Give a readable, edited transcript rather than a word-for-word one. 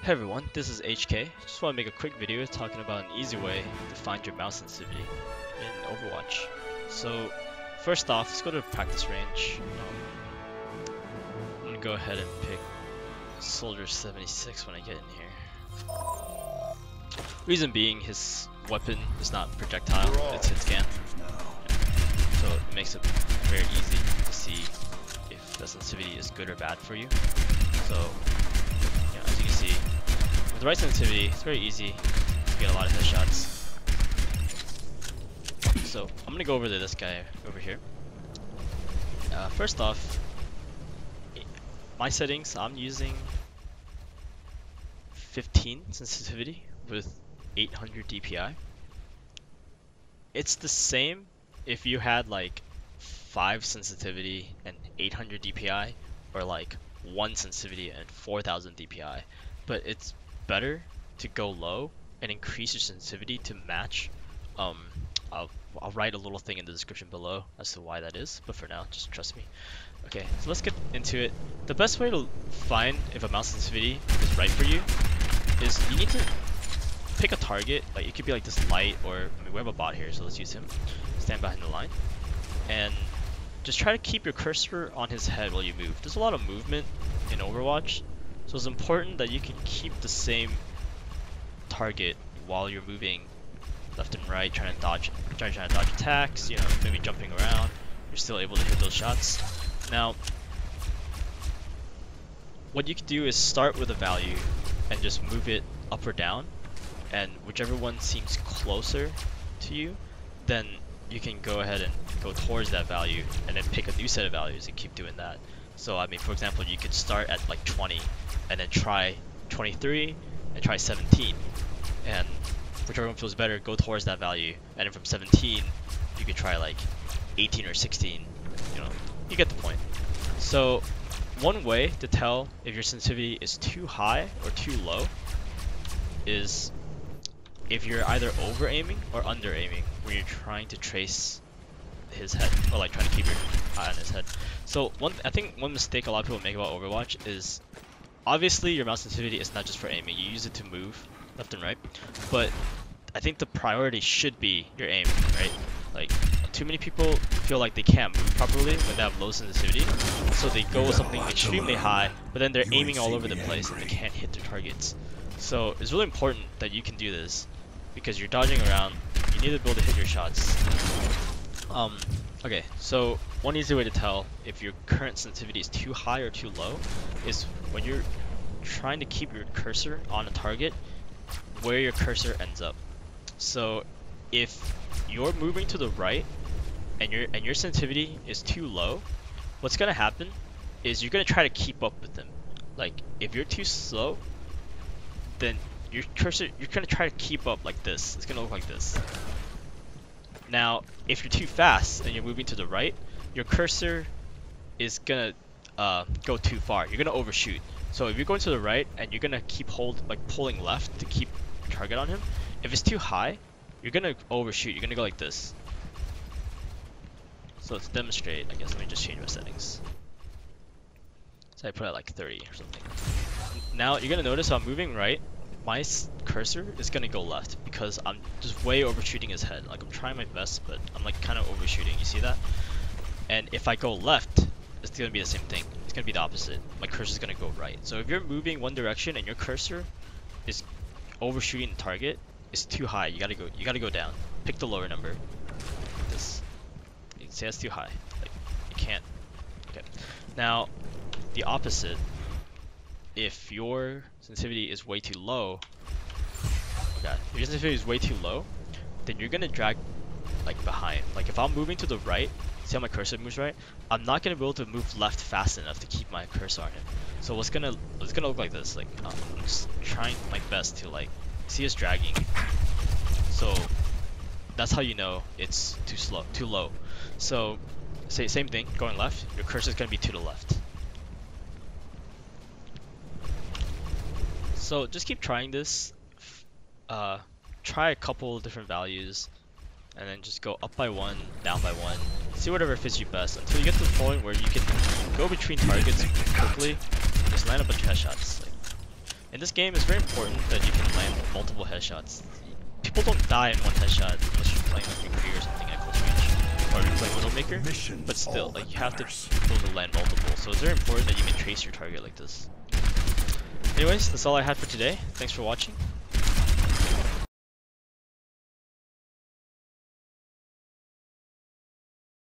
Hey everyone, this is HK. Just want to make a quick video talking about an easy way to find your mouse sensitivity in Overwatch. So, first off, let's go to the practice range. I'm gonna go ahead and pick Soldier 76 when I get in here. Reason being, his weapon is not projectile, it's hit scan. So it makes it very easy to see if the sensitivity is good or bad for you. So, yeah, as you can see, with the right sensitivity, it's very easy to get a lot of headshots. So I'm gonna go over to this guy over here. First off, my settings, I'm using 15 sensitivity with 800 DPI. It's the same if you had like 5 sensitivity and 800 DPI, or like 1 sensitivity and 4000 DPI, but it's better to go low and increase your sensitivity to match. I'll write a little thing in the description below as to why that is, but for now, just trust me. Okay, so let's get into it. The best way to find if a mouse sensitivity is right for you is you need to pick a target. Like, it could be like this light, or I mean, we have a bot here, so let's use him. Stand behind the line and just try to keep your cursor on his head while you move. There's a lot of movement in Overwatch, so it's important that you can keep the same target while you're moving left and right, trying to dodge attacks, you know, maybe jumping around. You're still able to hit those shots. Now, what you can do is start with a value and just move it up or down, and whichever one seems closer to you, then you can go ahead and go towards that value and then pick a new set of values and keep doing that. So I mean, for example, you could start at like 20 and then try 23 and try 17, and whichever one feels better, go towards that value. And then from 17 you could try like 18 or 16, you know, you get the point. So one way to tell if your sensitivity is too high or too low is if you're either over aiming or under aiming when you're trying to trace his head, or like trying to keep your eye on his head. So I think one mistake a lot of people make about Overwatch is, obviously your mouse sensitivity is not just for aiming, you use it to move left and right, but I think the priority should be your aim, right? Like, too many people feel like they can't move properly when they have low sensitivity, so they go with something extremely high, but then they're aiming all over the place and they can't hit their targets. So it's really important that you can do this, because you're dodging around, you need to be able to hit your shots. Okay, so one easy way to tell if your current sensitivity is too high or too low is when you're trying to keep your cursor on a target, where your cursor ends up. So if you're moving to the right and your sensitivity is too low, what's gonna happen is you're gonna try to keep up with them. Like, if you're too slow, then your cursor, you're gonna try to keep up like this. It's gonna look like this. Now, if you're too fast and you're moving to the right, your cursor is gonna go too far. You're gonna overshoot. So if you're going to the right and you're gonna keep pulling left to keep your target on him, if it's too high, you're gonna overshoot. You're gonna go like this. So to demonstrate, I guess let me just change my settings. So I put it at like 30 or something. Now you're gonna notice I'm moving right, my cursor is gonna go left because I'm just way overshooting his head. Like, I'm trying my best, but I'm like kind of overshooting. You see that? And if I go left, it's gonna be the same thing. It's gonna be the opposite. My cursor is gonna go right. So if you're moving one direction and your cursor is overshooting the target, it's too high. You gotta go down. Pick the lower number. Like this. You can see that's too high. Like, you can't. Okay. Now, the opposite. If your sensitivity is way too low, okay, if your sensitivity is way too low, then you're gonna drag like behind. Like, if I'm moving to the right, see how my cursor moves right? I'm not gonna be able to move left fast enough to keep my cursor on him. So it's gonna look like this. Like, I'm just trying my best to like see us dragging. So that's how you know it's too low. So say same thing, going left, your cursor is gonna be to the left. So just keep trying this. Try a couple different values, and then just go up by 1, down by 1. See whatever fits you best until you get to the point where you can go between targets quickly and just land a bunch of headshots. Like, In this game, it's very important that you can land multiple headshots. People don't die in one headshot unless you're playing like McCree or something at close range, or you're playing Widowmaker. But still, like you have to be able to land multiple. So it's very important that you can trace your target like this. Anyways, that's all I had for today. Thanks for watching.